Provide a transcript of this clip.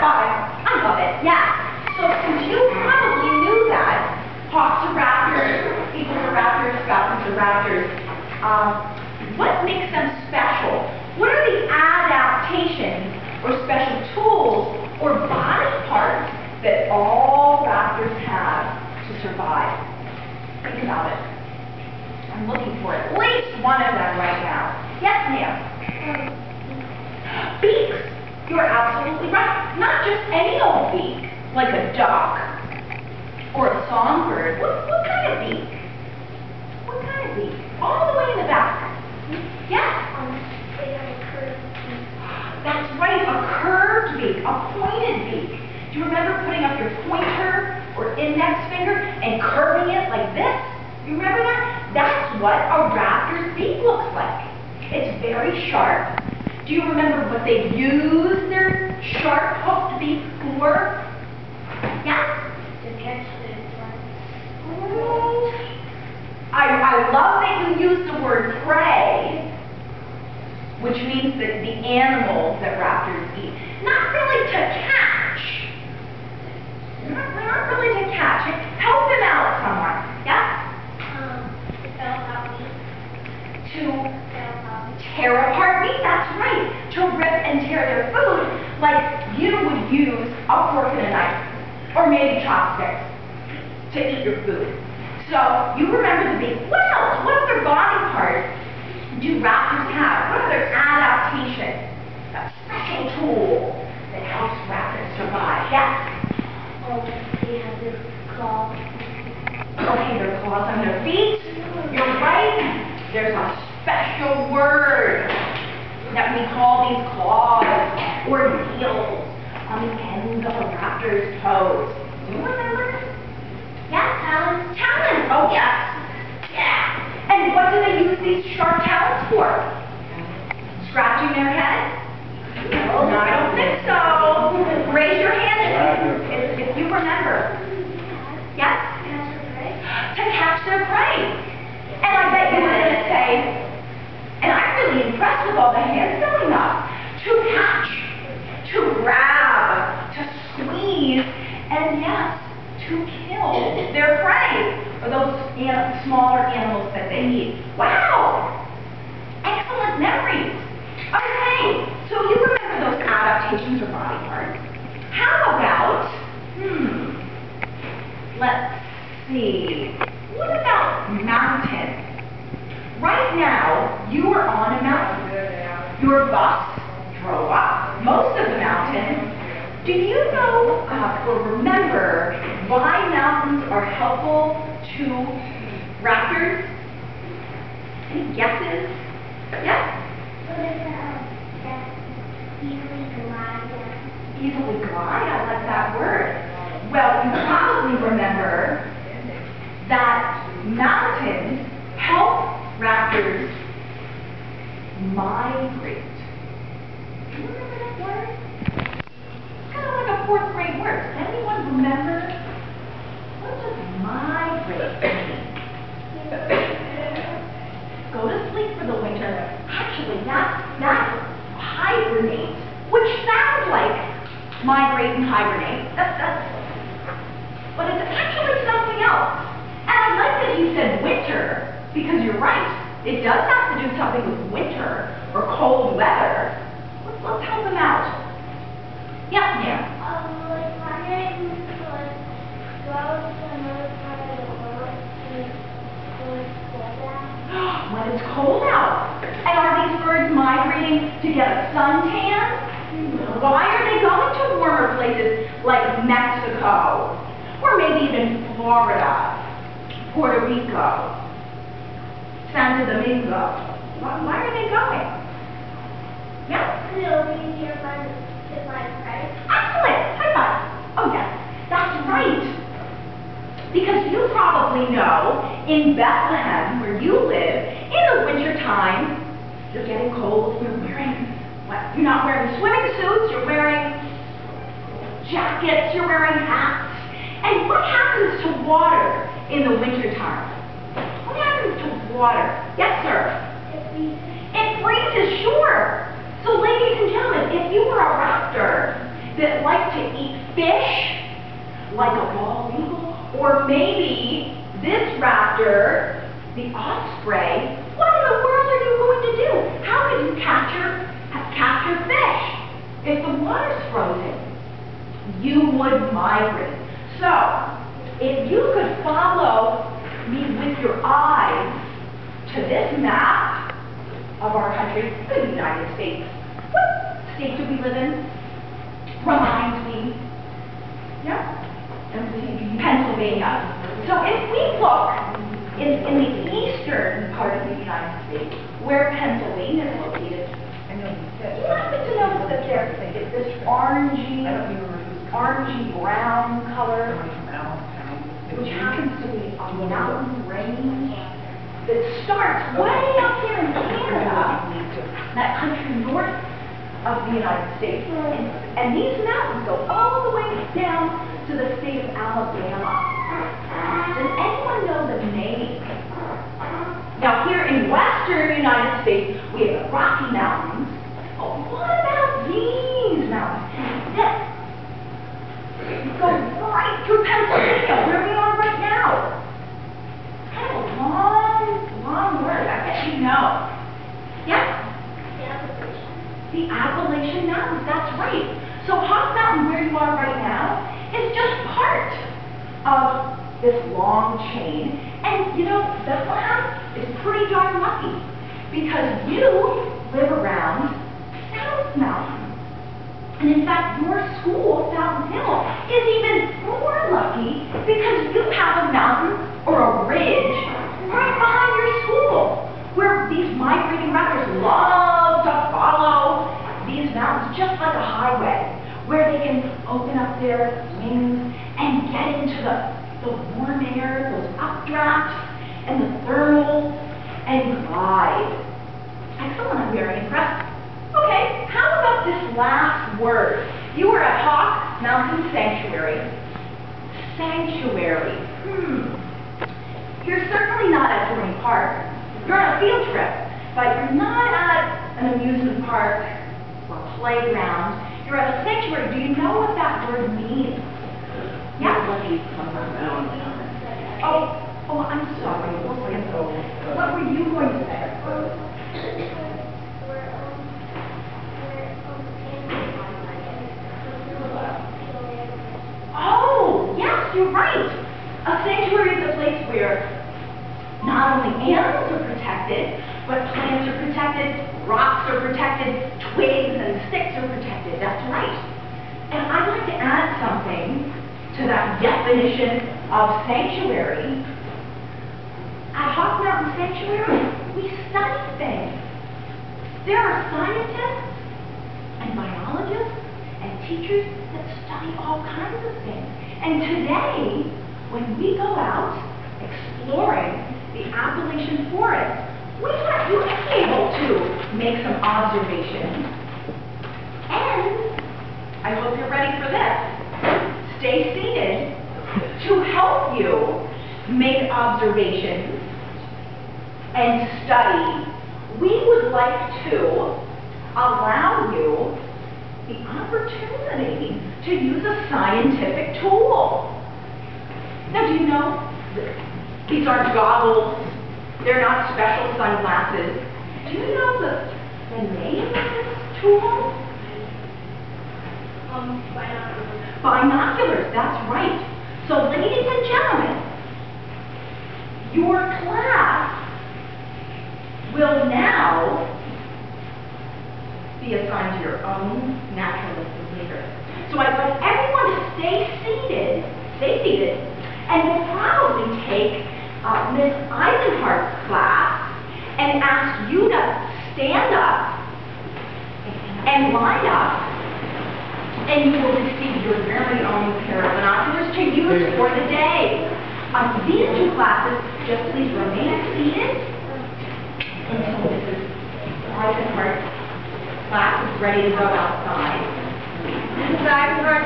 fun. I love it. Yeah. So since you probably knew that, hawks are raptors, eagles are raptors, falcons are raptors, what makes them special? What are the adaptations or special tools or body parts that all raptors have to survive? Think about it. I'm looking for at least one of them right now. Yes, ma'am? Beaks. You're absolutely right. Not just any old beak, like a duck or a songbird. What kind of beak? What kind of beak? All the way in the back. Yes? They have a curved beak. That's right, a curved beak, a pointed beak. Do you remember putting up your pointer or index finger and curving it like this? You remember that? That's what a raptor's beak looks like. It's very sharp. Do you remember what they use their sharp hooked beak for? Yeah? To catch the I love that you use the word prey, which means that the animals that raptors eat. Not really to catch. Not really to catch. Help them out somewhere. Yeah? To tear apart meat, that's right. To rip and tear their food like you would use a fork and a knife. Or maybe chopsticks to eat your food. So you remember the beak. What else? What other body parts do raptors have? What other adaptations? A special tool that helps raptors survive. Yes? they have their claws. Okay, their claws on their feet. You're right. There's a special word that we call these claws or heels on the ends of a raptor's toes. Do you remember? Yeah, talons. Talons. Oh, yes. Yeah. And what do they use these sharp talons for? Scratching their head? No, I don't think so. Raise your hand if you remember. Yes? To catch their prey. And I bet you were going to say, and I'm really impressed with all the hands going up, to catch, to grab, to squeeze, and yes, to kill their prey, or those smaller animals that they eat. Wow! Excellent memories. Okay, so you remember those adaptations or body parts. How about, let's see, what about mountains? Right now, you are on a mountain. Your bus drove up most of the mountain. Do you know or remember why mountains are helpful to raptors? Any guesses? Yes? Easily glide, I like that word. Well, you probably remember that mountains help raptors migrate. Do you remember that word? It's kind of like a fourth grade word. Does anyone remember? What does migrate mean? Go to sleep for the winter. Actually, that's hibernate, which sounds like migrate and hibernate. But it's actually something else. And I like that you said winter, because you're right. It does have to do something with winter or cold weather. Let's help them out. Yes, ma'am. Like migrating to go to another part of the world when it's cold out. When it's cold out. And are these birds migrating to get a suntan? Why are they going to warmer places like Mexico? Or maybe even Florida, Puerto Rico, Santo Domingo. Why are they going? Yeah? It'll be easier to find prey. Excellent! High five! Oh yes, that's right. Because you probably know, in Bethlehem, where you live, in the winter time, you're getting cold, you're wearing, what? You're not wearing swimming suits, you're wearing jackets, you're wearing hats. And what happens to water in the wintertime? What happens to water? Yes, sir? It freezes. It freezes, sure. So ladies and gentlemen, if you were a raptor that like to eat fish, like a bald eagle, or maybe this raptor, the osprey. What in the world are you going to do? How could you capture fish if the water's frozen? You would migrate. So, if you could follow me with your eyes to this map of our country, the United States. What state do we live in? Reminds me. Yeah? Pennsylvania. So if we look in the eastern part of the United States, where Pennsylvania is located, you happen to notice that there's this orangey brown color, which happens to be a mountain range that starts way up here in Canada, that country north of the United States. And these mountains go all the way down to the state of Alabama. Does anyone know the name? Now here in western United States, we have the Rocky Mountains. Oh, what about these mountains? Go right through Pennsylvania, where we are right now. Kind of a long word, I bet you know. Yeah? The Appalachian Mountains, that's right. So Hawk Mountain, where you are right now, is just part of this long chain. And you know, Bethlehem is pretty darn lucky because you live around South Mountain. And in fact, your school, Fountain Hill, is even more lucky because you have a mountain or a ridge right behind your school where these migrating raptors love to follow these mountains just like a highway where they can open up their wings and get into the warm air, those updrafts, and the thermals, and glide. Excellent, I'm very impressed. Okay, how about this last word? You were at Hawk Mountain Sanctuary. Sanctuary. You're certainly not at Dorney Park. You're on a field trip, but you're not at an amusement park or playground. You're at a sanctuary. Do you know what that word means? Yeah? Oh, I'm sorry. What were you going to say? Oh, yes, you're right. A sanctuary is a place where not only animals are protected, but plants are protected, rocks are protected, twigs and sticks are protected. That's right. And I'd like to add something to that definition of sanctuary. At Hawk Mountain Sanctuary, we study things. There are scientists and biologists and teachers that study all kinds of things. And today, when we go out exploring the Appalachian forest, we want you to be able to make some observations. And I hope you're ready for this. Stay seated to help you make observations and study. We would like to allow you the opportunity to use a scientific tool. Now, do you know, these aren't goggles, they're not special sunglasses. Do you know the name of this tool? Binoculars. Binoculars, that's right. So, ladies and gentlemen, your class will now be assigned to your own naturalistic leader. So I'd like everyone to stay seated, and we'll probably take Miss Eisenhardt's class and ask you to stand up and line up, and you will receive your very own pair of binoculars to use for the day. These two classes, just please remain seated until Mrs. Eisenhardt's class is ready to go outside. Mrs. Eisenhardt,